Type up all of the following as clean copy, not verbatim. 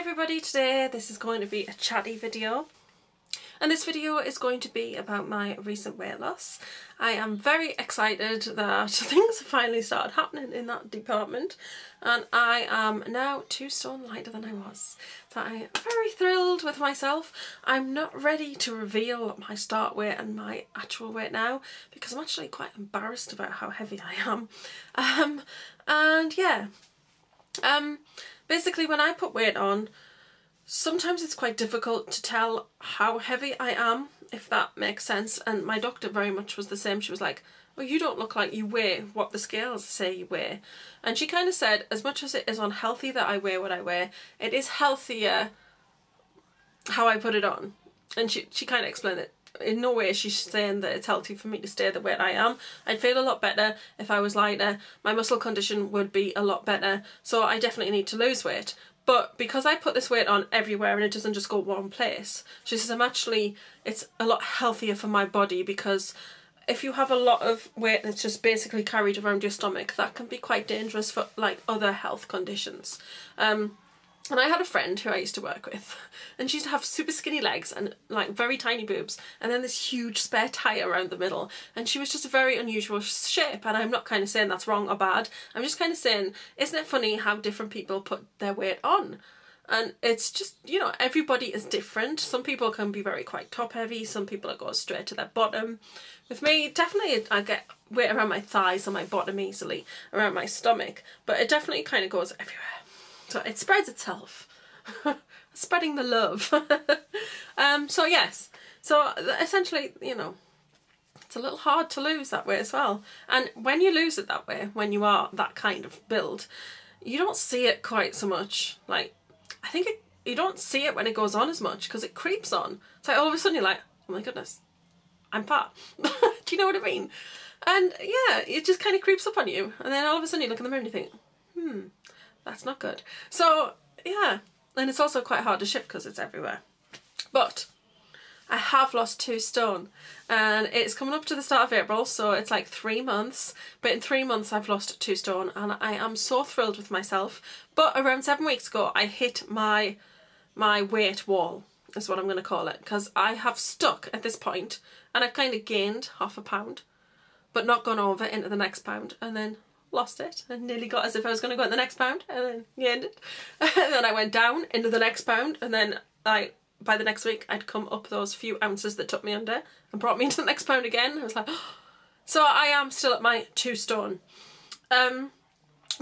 everybody, today this is going to be a chatty video, and this video is going to be about my recent weight loss. I am very excited that things have finally started happening in that department, and I am now 2 stone lighter than I was. So I am very thrilled with myself. I'm not ready to reveal my start weight and my actual weight now because I'm actually quite embarrassed about how heavy I am. And yeah. Basically, when I put weight on, sometimes it's quite difficult to tell how heavy I am, if that makes sense. And my doctor very much was the same. She was like, well, you don't look like you weigh what the scales say you weigh. And she kind of said, as much as it is unhealthy that I weigh what I weigh, it is healthier how I put it on. And she kind of explained it. In no way she's saying that it's healthy for me to stay the weight I am. I'd feel a lot better if I was lighter. My muscle condition would be a lot better. So I definitely need to lose weight. But because I put this weight on everywhere and it doesn't just go one place, she says it's a lot healthier for my body, because if you have a lot of weight that's just basically carried around your stomach, that can be quite dangerous for like other health conditions. And I had a friend who I used to work with, and she used to have super skinny legs and like very tiny boobs, and then this huge spare tyre around the middle, and she was just a very unusual shape. And I'm not kind of saying that's wrong or bad, I'm just kind of saying, isn't it funny how different people put their weight on? And it's just, you know, everybody is different. Some people can be quite top heavy, some people go straight to their bottom. With me, definitely I get weight around my thighs and my bottom easily, around my stomach, but it definitely kind of goes everywhere. So it spreads itself. Spreading the love. So yes. So essentially, you know, it's a little hard to lose that way as well. And when you lose it that way, when you are that kind of build, you don't see it quite so much. Like, I think you don't see it when it goes on as much, because it creeps on. It's like all of a sudden you're like, oh my goodness, I'm fat. Do you know what I mean? And yeah, it just kind of creeps up on you. And then all of a sudden you look in the mirror and you think, that's not good. So yeah, and it's also quite hard to shift because it's everywhere. But I have lost 2 stone, and it's coming up to the start of April, so it's like 3 months. But in 3 months I've lost 2 stone, and I am so thrilled with myself. But around 7 weeks ago I hit my weight wall, is what I'm going to call it, because I have stuck at this point, and I've kind of gained ½ pound, but not gone over into the next pound, and then lost it and nearly got as if I was going to go in the next pound, and then gained it. And then I went down into the next pound, and then by the next week I'd come up those few ounces that took me under and brought me into the next pound again. I was like, oh. So I am still at my 2 stone. But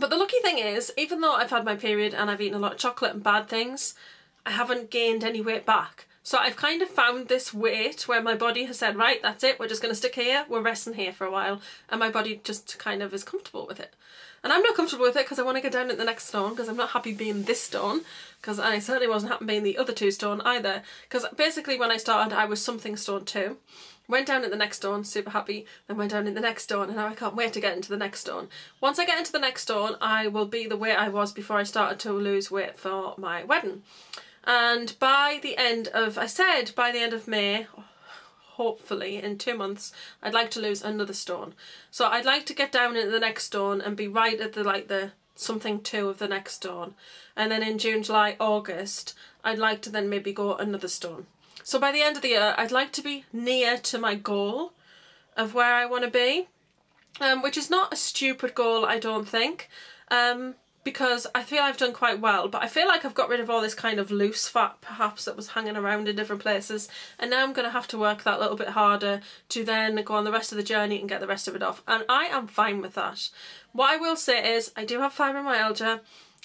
the lucky thing is, even though I've had my period and I've eaten a lot of chocolate and bad things, I haven't gained any weight back. So I've kind of found this weight where my body has said, right, that's it, we're just going to stick here, we're resting here for a while, and my body just kind of is comfortable with it. And I'm not comfortable with it because I want to get down at the next stone, because I'm not happy being this stone, because I certainly wasn't happy being the other 2 stone either. Because basically when I started I was something stone 2, went down at the next stone, super happy, then went down in the next stone, and now I can't wait to get into the next stone. Once I get into the next stone, I will be the weight I was before I started to lose weight for my wedding. And by the end of, by the end of May, hopefully in 2 months, I'd like to lose another stone. So I'd like to get down into the next stone and be right at the something 2 of the next stone. And then in June, July, August, I'd like to then maybe go another stone. So by the end of the year, I'd like to be near to my goal of where I want to be, which is not a stupid goal, I don't think. Because I feel I've done quite well, but I feel like I've got rid of all this kind of loose fat perhaps that was hanging around in different places, and now I'm going to have to work that little bit harder to then go on the rest of the journey and get the rest of it off, and I am fine with that. What I will say is I do have fibromyalgia.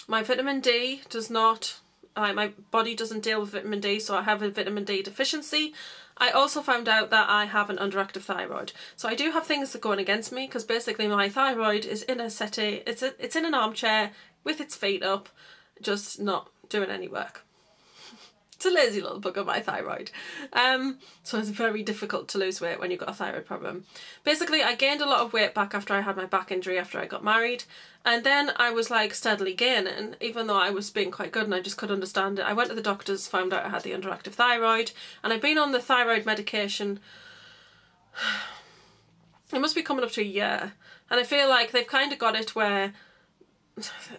My vitamin D does not, my body doesn't deal with vitamin D, so I have a vitamin D deficiency. I also found out that I have an underactive thyroid. So I do have things that are going against me, because basically my thyroid is in a settee, it's in an armchair with its feet up, just not doing any work. It's a lazy little bugger, my thyroid. So it's very difficult to lose weight when you've got a thyroid problem. Basically, I gained a lot of weight back after I had my back injury after I got married. And then I was like steadily gaining, even though I was being quite good and I just couldn't understand it. I went to the doctors, found out I had the underactive thyroid, and I've been on the thyroid medication. It must be coming up to a year. And I feel like they've kind of got it where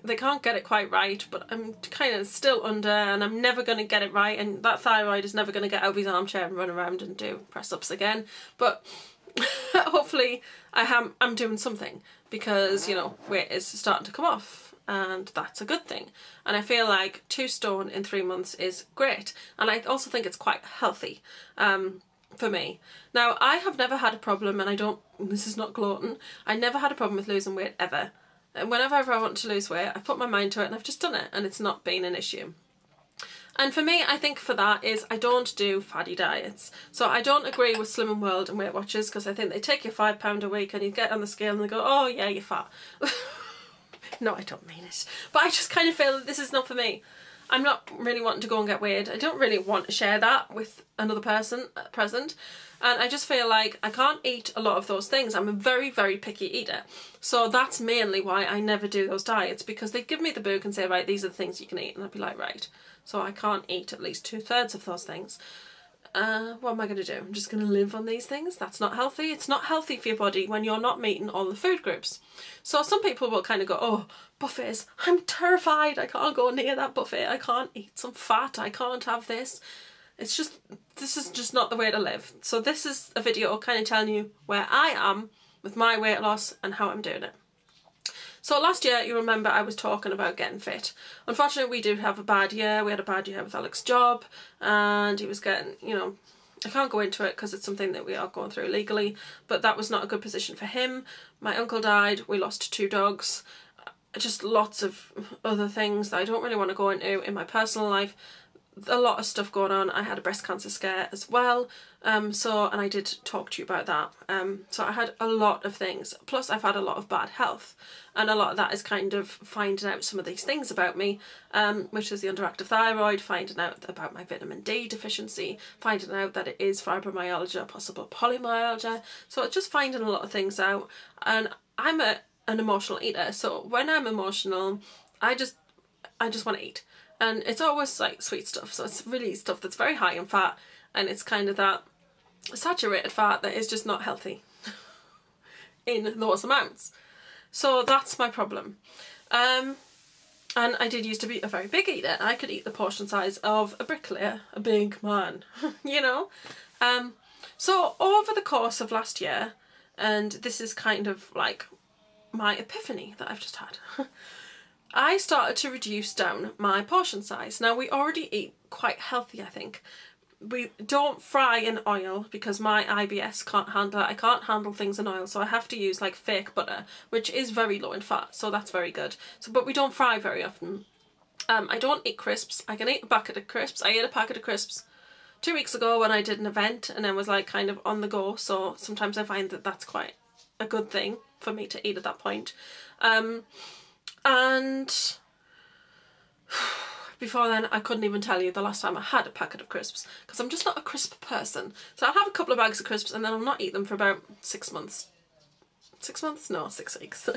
they can't get it quite right, but I'm kind of still under, and I'm never going to get it right, and that thyroid is never going to get out of his armchair and run around and do press-ups again. But hopefully I'm doing something, because, you know, weight is starting to come off, and that's a good thing. And I feel like 2 stone in 3 months is great, and I also think it's quite healthy for me. Now, I have never had a problem, and this is not gloating, I never had a problem with losing weight ever. And whenever I want to lose weight, I've put my mind to it and I've just done it, and it's not been an issue. And for me, I think for that is I don't do fatty diets. So I don't agree with Slimming World and Weight Watchers, because I think they take you £5 a week and you get on the scale and they go, oh yeah, you're fat. No, I don't mean it. But I just kind of feel that this is not for me. I'm not really wanting to go and get weighed. I don't really want to share that with another person at present. And I just feel like I can't eat a lot of those things. I'm a very, very picky eater. So that's mainly why I never do those diets, because they give me the book and say, right, these are the things you can eat. And I'd be like, right. So I can't eat at least 2/3 of those things. What am I going to do? I'm just going to live on these things? That's not healthy. It's not healthy for your body when you're not meeting all the food groups. So some people will kind of go, oh, buffets, I'm terrified. I can't go near that buffet. I can't eat some fat. I can't have this. It's just, this is just not the way to live. So this is a video kind of telling you where I am with my weight loss and how I'm doing it. So last year, you remember I was talking about getting fit. Unfortunately, we did have a bad year. We had a bad year with Alex's job, and he was getting, you know, I can't go into it because it's something that we are going through legally, but that was not a good position for him. My uncle died. We lost 2 dogs. Just lots of other things that I don't really want to go into in my personal life. A lot of stuff going on. I had a breast cancer scare as well, and I did talk to you about that. So I had a lot of things, plus I've had a lot of bad health, and a lot of that is kind of finding out some of these things about me, which is the underactive thyroid, finding out about my vitamin D deficiency, finding out that it is fibromyalgia, possible polymyalgia. So it's just finding a lot of things out, and I'm an emotional eater, so when I'm emotional, I just want to eat. And it's always like sweet stuff, so it's really stuff that's very high in fat, and it's kind of that saturated fat that is just not healthy in those amounts. So that's my problem. And I did used to be a very big eater. I could eat the portion size of a bricklayer, a big man, you know. So over the course of last year, and this is kind of like my epiphany that I've just had, I started to reduce down my portion size. Now, we already eat quite healthy, I think. We don't fry in oil because my IBS can't handle it. I can't handle things in oil, so I have to use like fake butter, which is very low in fat, so that's very good. So, but we don't fry very often. I don't eat crisps. I can eat a packet of crisps. I ate a packet of crisps 2 weeks ago when I did an event, and then was like kind of on the go, so sometimes I find that that's quite a good thing for me to eat at that point. And before then, I couldn't even tell you the last time I had a packet of crisps, because I'm just not a crisp person. So I'll have a couple of bags of crisps and then I'll not eat them for about 6 months. 6 months? No, 6 weeks.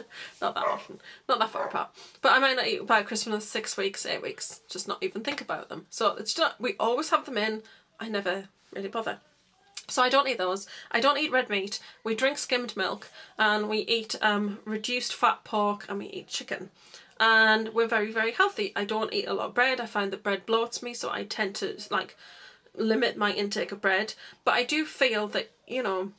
Not that often. Not that far apart. But I might not eat a bag of crisps for 6 weeks, 8 weeks. Just not even think about them. So it's not, we always have them in. I never really bother. So I don't eat those. I don't eat red meat. We drink skimmed milk, and we eat reduced fat pork, and we eat chicken. And we're very, very healthy. I don't eat a lot of bread. I find that bread bloats me, so I tend to like limit my intake of bread. But I do feel that, you know,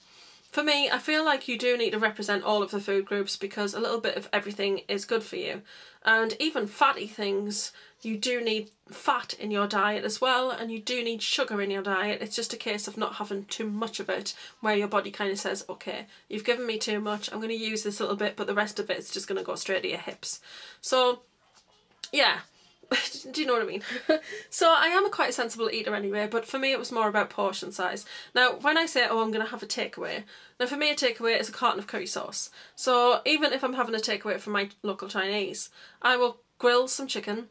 for me, I feel like you do need to represent all of the food groups, because a little bit of everything is good for you. And even fatty things, you do need fat in your diet as well, and you do need sugar in your diet. It's just a case of not having too much of it, where your body kind of says, okay, you've given me too much, I'm going to use this little bit, but the rest of it is just going to go straight to your hips. So, yeah. Do you know what I mean? So I am quite a sensible eater anyway, but for me it was more about portion size. Now, when I say, oh, I'm going to have a takeaway, now for me a takeaway is a carton of curry sauce. So even if I'm having a takeaway from my local Chinese, I will grill some chicken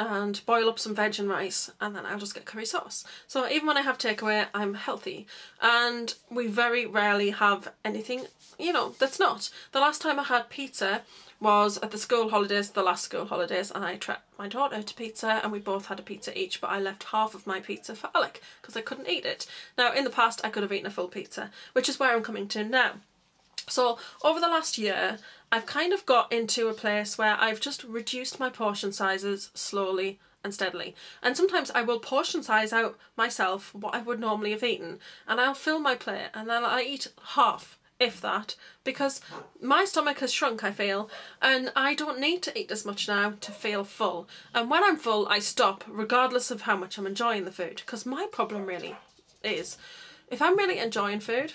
and boil up some veg and rice, and then I'll just get curry sauce. So even when I have takeaway, I'm healthy, and we very rarely have anything, you know, that's not. The last time I had pizza was at the school holidays, the last school holidays, and I treated my daughter to pizza, and we both had a pizza each, but I left half of my pizza for Alec because I couldn't eat it. Now, in the past, I could have eaten a full pizza, which is where I'm coming to now. So over the last year, I've kind of got into a place where I've just reduced my portion sizes slowly and steadily. And sometimes I will portion size out myself what I would normally have eaten, and I'll fill my plate and then I eat half, if that, because my stomach has shrunk, I feel, and I don't need to eat as much now to feel full. And when I'm full, I stop, regardless of how much I'm enjoying the food, because my problem really is, if I'm really enjoying food,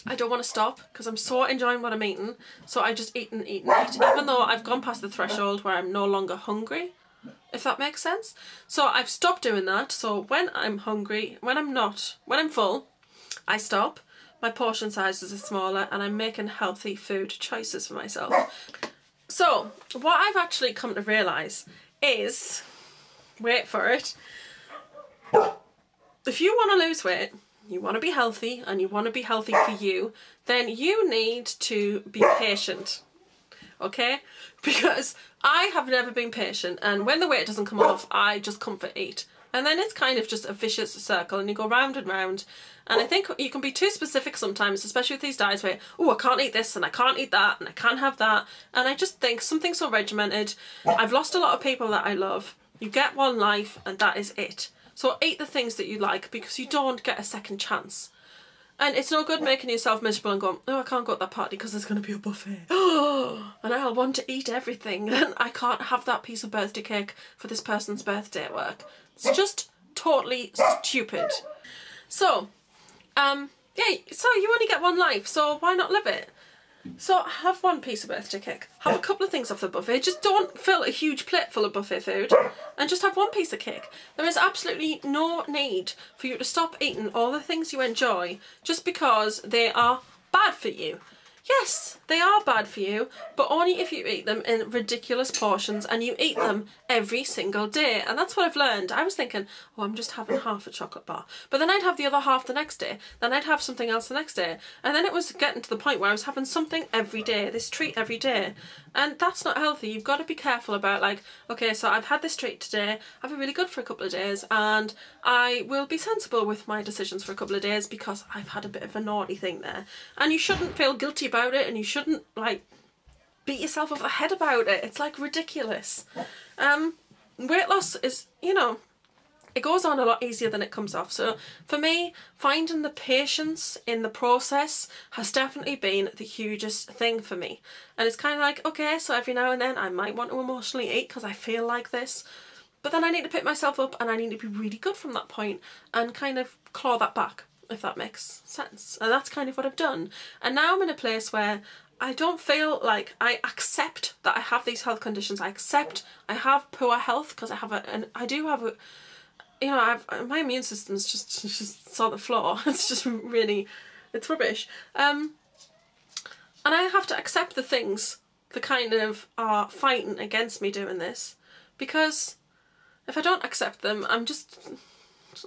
I don't want to stop, because I'm so enjoying what I'm eating, so I just eat and eat and eat, even though I've gone past the threshold where I'm no longer hungry, if that makes sense. So I've stopped doing that. So when I'm hungry, when I'm full, I stop. My portion sizes are smaller and I'm making healthy food choices for myself. So what I've actually come to realise is, wait for it, if you want to lose weight, you want to be healthy and you want to be healthy for you, then you need to be patient, okay? Because I have never been patient, and when the weight doesn't come off, I just comfort eat. And then it's kind of just a vicious circle and you go round and round. And I think you can be too specific sometimes, especially with these diets where, oh, I can't eat this and I can't eat that and I can't have that. And I just think something so regimented. I've lost a lot of people that I love. You get one life and that is it. So eat the things that you like, because you don't get a second chance. And it's no good making yourself miserable and going, oh, I can't go to that party because there's going to be a buffet. Oh, and I'll want to eat everything. And I can't have that piece of birthday cake for this person's birthday at work. It's just totally stupid. So, yeah, so you only get one life, so why not live it? So have one piece of birthday cake, have a couple of things off the buffet, just don't fill a huge plate full of buffet food, and just have one piece of cake. There is absolutely no need for you to stop eating all the things you enjoy just because they are bad for you. Yes, they are bad for you, but only if you eat them in ridiculous portions and you eat them every single day. And that's what I've learned. I was thinking, oh, I'm just having half a chocolate bar. But then I'd have the other half the next day. Then I'd have something else the next day. And then it was getting to the point where I was having something every day, this treat every day. And that's not healthy. You've got to be careful about, like, okay, so I've had this treat today, I've been really good for a couple of days, and I will be sensible with my decisions for a couple of days because I've had a bit of a naughty thing there. And you shouldn't feel guilty about it, and you shouldn't, like, beat yourself over the head about it. It's, like, ridiculous. Weight loss is, you know, it goes on a lot easier than it comes off. So for me, finding the patience in the process has definitely been the hugest thing for me. And it's kind of like, okay, so every now and then I might want to emotionally eat because I feel like this, but then I need to pick myself up and I need to be really good from that point and kind of claw that back, if that makes sense. And that's kind of what I've done. And now I'm in a place where I don't feel like, I accept that I have these health conditions. I accept I have poor health because I do have a, you know, my immune system's just on the floor. It's just really, it's rubbish. And I have to accept the things that kind of are fighting against me doing this, because if I don't accept them,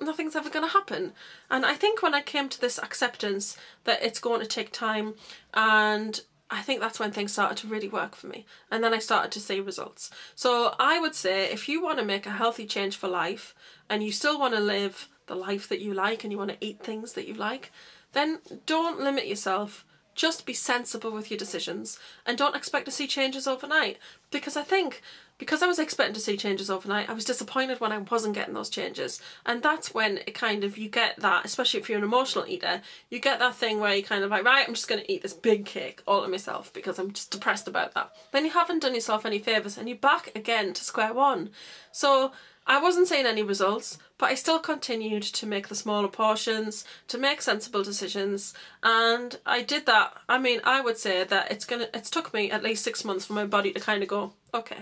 nothing's ever going to happen. And I think when I came to this acceptance that it's going to take time, and I think that's when things started to really work for me. And then I started to see results. So I would say, if you want to make a healthy change for life and you still want to live the life that you like and you want to eat things that you like, then don't limit yourself. Just be sensible with your decisions and don't expect to see changes overnight. Because I think, because I was expecting to see changes overnight, I was disappointed when I wasn't getting those changes. And that's when it kind of, you get that, especially if you're an emotional eater, you get that thing where you kind of like, right, I'm just going to eat this big cake all to myself because I'm just depressed about that. Then you haven't done yourself any favours and you're back again to square one. So I wasn't seeing any results, but I still continued to make the smaller portions, to make sensible decisions, and I did that. I mean, I would say that it's took me at least 6 months for my body to kind of go, okay,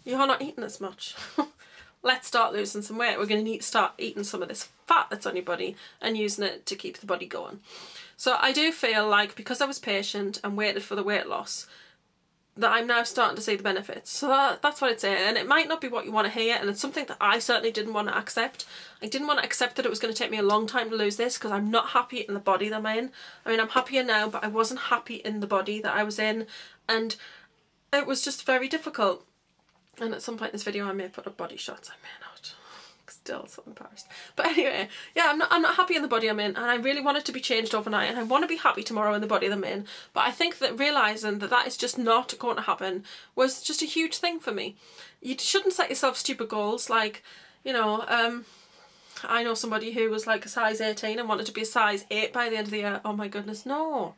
you're not eating as much. Let's start losing some weight. We're going to need to start eating some of this fat that's on your body and using it to keep the body going. So I do feel like, because I was patient and waited for the weight loss, that I'm now starting to see the benefits. So that's what I'd say. And it might not be what you want to hear, and it's something that I certainly didn't want to accept. I didn't want to accept that it was going to take me a long time to lose this, because I'm not happy in the body that I'm in. I mean, I'm happier now, but I wasn't happy in the body that I was in, and it was just very difficult. And at some point in this video I may put up body shots, I may not, because Still so embarrassed. But anyway, yeah, I'm not happy in the body I'm in, and I really want it to be changed overnight, and I want to be happy tomorrow in the body that I'm in. But I think that realising that that is just not going to happen was just a huge thing for me. You shouldn't set yourself stupid goals, like, you know, I know somebody who was like a size 18 and wanted to be a size 8 by the end of the year. Oh my goodness, no.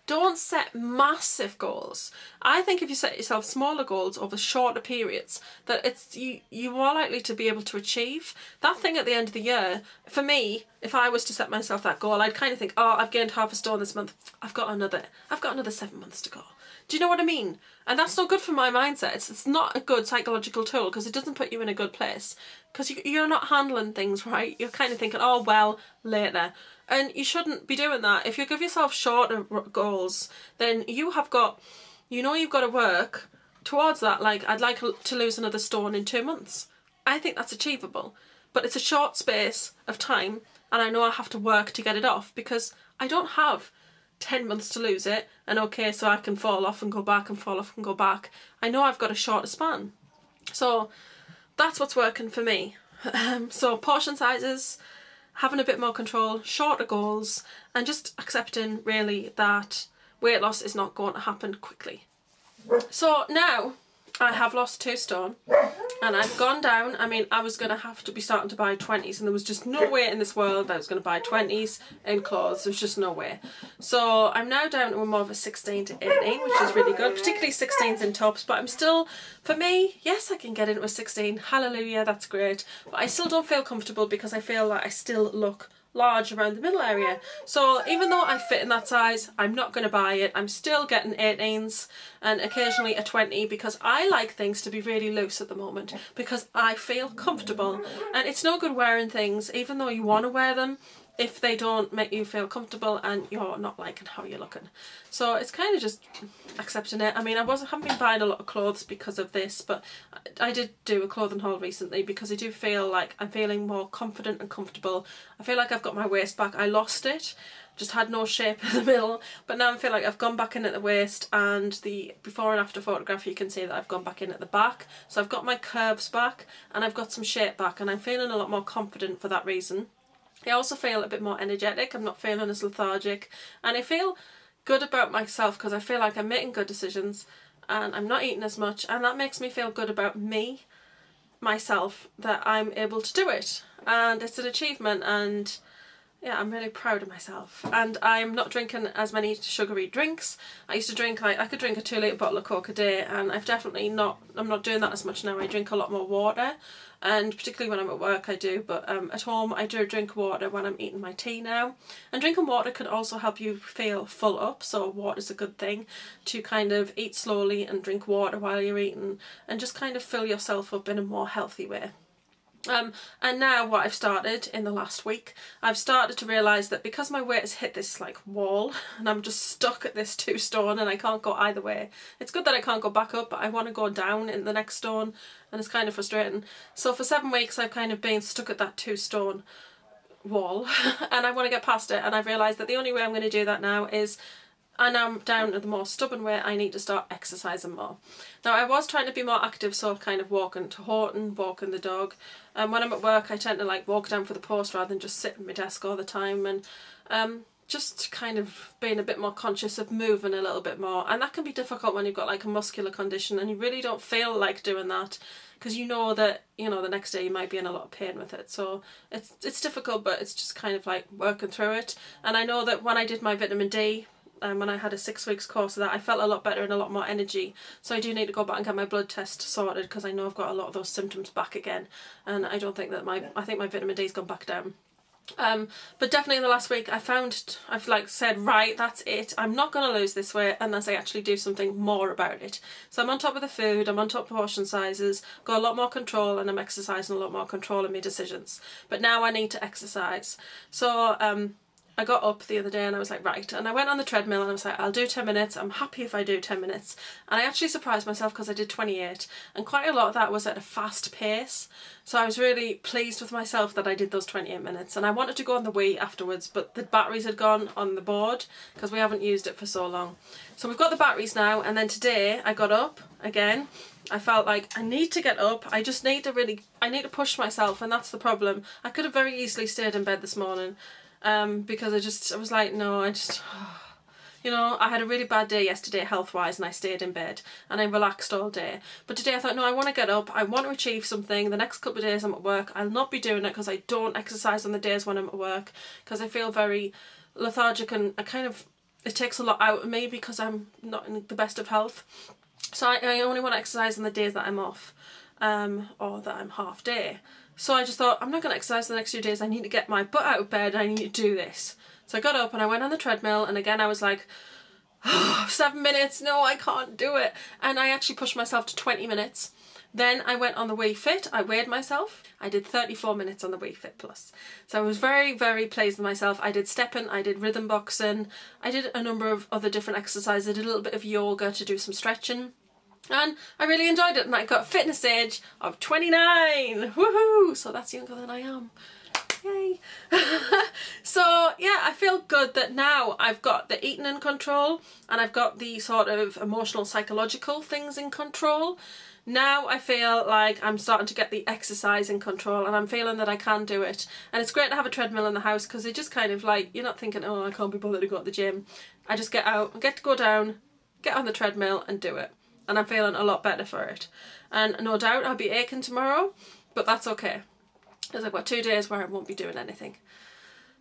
Don't set massive goals. I think if you set yourself smaller goals over shorter periods, that it's you're more likely to be able to achieve that thing at the end of the year. For me, if I was to set myself that goal, I'd kind of think, oh, I've gained half a stone this month. I've got another 7 months to go. Do you know what I mean? And that's not good for my mindset. It's not a good psychological tool, because it doesn't put you in a good place, because you're not handling things right. You're kind of thinking, oh well, later. And you shouldn't be doing that. If you give yourself shorter goals, then you have got, you know, you've got to work towards that. Like, I'd like to lose another stone in 2 months. I think that's achievable, but it's a short space of time, and I know I have to work to get it off, because I don't have 10 months to lose it, and okay, so I can fall off and go back and fall off and go back. I know I've got a shorter span. So that's what's working for me. So portion sizes, having a bit more control, shorter goals, and just accepting really that weight loss is not going to happen quickly. So now I have lost 2 stone, and I've gone down. I mean, I was going to have to be starting to buy 20s, and there was just no way in this world I was going to buy 20s in clothes. There's just no way. So I'm now down to more of a 16 to 18, which is really good, particularly 16s in tops. But I'm still, for me, yes, I can get into a 16. Hallelujah, that's great. But I still don't feel comfortable, because I feel like I still look large around the middle area. So even though I fit in that size, I'm not going to buy it. I'm still getting 18s and occasionally a 20, because I like things to be really loose at the moment, because I feel comfortable. And it's no good wearing things, even though you want to wear them, if they don't make you feel comfortable and you're not liking how you're looking. So it's kind of just accepting it. I mean, I haven't been buying a lot of clothes because of this, but I did do a clothing haul recently, because I do feel like I'm feeling more confident and comfortable. I feel like I've got my waist back. I lost it, just had no shape in the middle, but now I feel like I've gone back in at the waist, and the before and after photograph you can see that I've gone back in at the back. So I've got my curves back, and I've got some shape back, and I'm feeling a lot more confident for that reason. I also feel a bit more energetic. I'm not feeling as lethargic, and I feel good about myself, because I feel like I'm making good decisions and I'm not eating as much, and that makes me feel good about myself, that I'm able to do it, and it's an achievement, and yeah, I'm really proud of myself. And I'm not drinking as many sugary drinks. I used to drink, like, I could drink a 2-litre bottle of Coke a day, and I'm not doing that as much now. I drink a lot more water, and particularly when I'm at work I do, but at home I do drink water when I'm eating my tea now. And drinking water can also help you feel full up, so water's a good thing to kind of eat slowly and drink water while you're eating, and just kind of fill yourself up in a more healthy way. And now what I've started in the last week, I've started to realise that because my weight has hit this like wall, and I'm just stuck at this 2 stone, and I can't go either way. It's good that I can't go back up, but I want to go down in the next stone, and it's kind of frustrating. So for 7 weeks I've kind of been stuck at that 2 stone wall, and I want to get past it, and I've realised that the only way I'm going to do that now is, and I'm down to the more stubborn way, I need to start exercising more. Now, I was trying to be more active, so kind of walking to Horton, walking the dog. And when I'm at work, I tend to like walk down for the post rather than just sit at my desk all the time, and just kind of being a bit more conscious of moving a little bit more. And that can be difficult when you've got like a muscular condition and you really don't feel like doing that, because you know that, you know, the next day you might be in a lot of pain with it. So it's difficult, but it's just kind of like working through it. And I know that when I did my vitamin D, when I had a 6 weeks course of that, I felt a lot better and a lot more energy. So I do need to go back and get my blood test sorted, because I know I've got a lot of those symptoms back again, and I don't think that I think my vitamin D's gone back down. But definitely in the last week I've like said, right, that's it, I'm not going to lose this weight unless I actually do something more about it. So I'm on top of the food, I'm on top of portion sizes, got a lot more control, and I'm exercising a lot more control in my decisions. But now I need to exercise. So I got up the other day and I was like, right, and I went on the treadmill and I was like, I'll do 10 minutes, I'm happy if I do 10 minutes. And I actually surprised myself because I did 28, and quite a lot of that was at a fast pace. So I was really pleased with myself that I did those 28 minutes. And I wanted to go on the Wii afterwards, but the batteries had gone on the board because we haven't used it for so long. So we've got the batteries now, and then today I got up again. I felt like I need to get up. I just need to I need to push myself, and that's the problem. I could have very easily stayed in bed this morning. Because I was like, no, you know, I had a really bad day yesterday health-wise, and I stayed in bed and I relaxed all day. But today I thought, no, I want to get up, I want to achieve something. The next couple of days I'm at work, I'll not be doing it because I don't exercise on the days when I'm at work because I feel very lethargic, and it takes a lot out of me because I'm not in the best of health. So I only want to exercise on the days that I'm off, or that I'm half day. So I just thought, I'm not going to exercise the next few days, I need to get my butt out of bed, I need to do this. So I got up and I went on the treadmill, and again I was like, oh, 7 minutes, no, I can't do it. And I actually pushed myself to 20 minutes. Then I went on the Wii Fit, I weighed myself, I did 34 minutes on the Wii Fit Plus. So I was very, very pleased with myself. I did stepping, I did rhythm boxing, I did a number of other different exercises, I did a little bit of yoga to do some stretching. And I really enjoyed it, and I got a fitness age of 29, woohoo! So that's younger than I am, yay! So yeah, I feel good that now I've got the eating in control, and I've got the sort of emotional, psychological things in control. Now I feel like I'm starting to get the exercise in control, and I'm feeling that I can do it. And it's great to have a treadmill in the house because it just kind of like, you're not thinking, oh, I can't be bothered to go to the gym. I just get out, get to go down, get on the treadmill and do it. And I'm feeling a lot better for it. And no doubt I'll be aching tomorrow, but that's okay, because I've got 2 days where I won't be doing anything.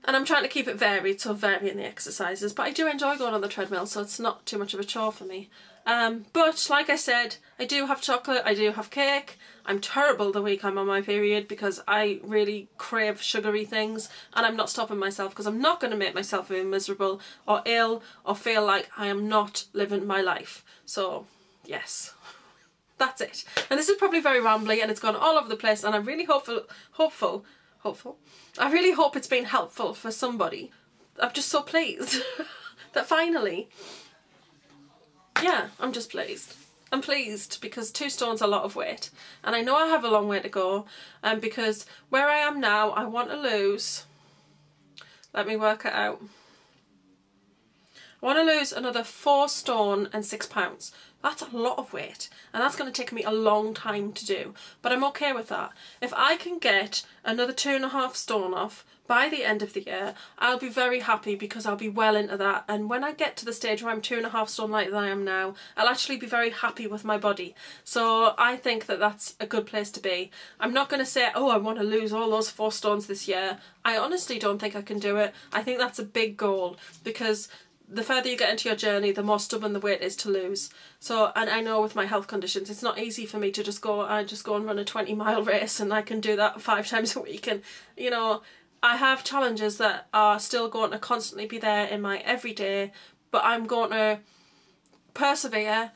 And I'm trying to keep it varied, so varying the exercises, but I do enjoy going on the treadmill, so it's not too much of a chore for me. But like I said, I do have chocolate, I do have cake. I'm terrible the week I'm on my period because I really crave sugary things, and I'm not stopping myself because I'm not going to make myself feel miserable or ill or feel like I am not living my life. So yes, that's it. And this is probably very rambly and it's gone all over the place, and I'm really hopeful. I really hope it's been helpful for somebody. I'm just so pleased that finally, yeah, I'm just pleased. I'm pleased because 2 stone's a lot of weight, and I know I have a long way to go, because where I am now, I want to lose, let me work it out, I want to lose another 4 stone and 6 pounds. That's a lot of weight, and that's going to take me a long time to do, but I'm okay with that. If I can get another 2.5 stone off by the end of the year, I'll be very happy because I'll be well into that. And when I get to the stage where I'm 2.5 stone lighter than I am now, I'll actually be very happy with my body. So I think that that's a good place to be. I'm not going to say, oh, I want to lose all those 4 stones this year. I honestly don't think I can do it. I think that's a big goal, because the further you get into your journey, the more stubborn the weight is to lose. So, and I know with my health conditions, it's not easy for me to just go and run a 20-mile race, and I can do that 5 times a week. And, you know, I have challenges that are still going to constantly be there in my everyday, but I'm going to persevere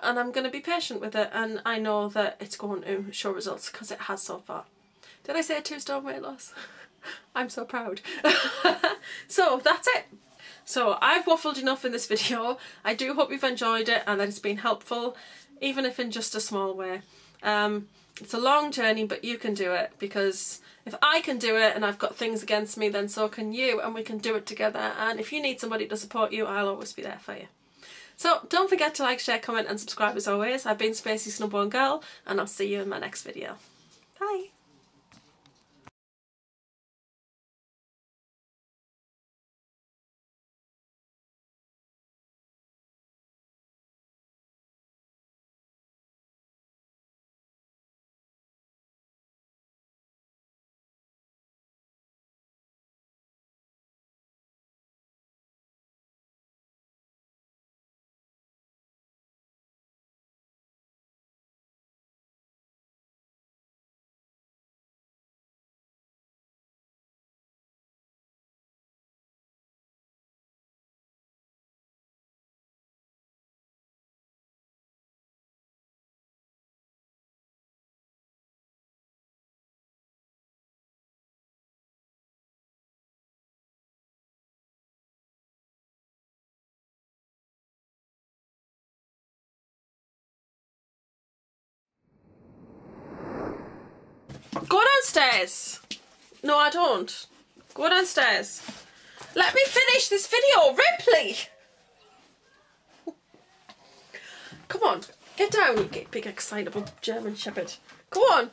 and I'm going to be patient with it, and I know that it's going to show results because it has so far. Did I say a 2 stone weight loss? I'm so proud. So that's it. So I've waffled enough in this video. I do hope you've enjoyed it and that it's been helpful, even if in just a small way. It's a long journey, but you can do it, because if I can do it and I've got things against me, then so can you, and we can do it together. And if you need somebody to support you, I'll always be there for you. So don't forget to like, share, comment and subscribe as always. I've been Spacey Snowbone Girl, and I'll see you in my next video. Bye! downstairs. No, I don't. Go downstairs. Let me finish this video, Ripley! Come on, get down, you big excitable German shepherd. Go on.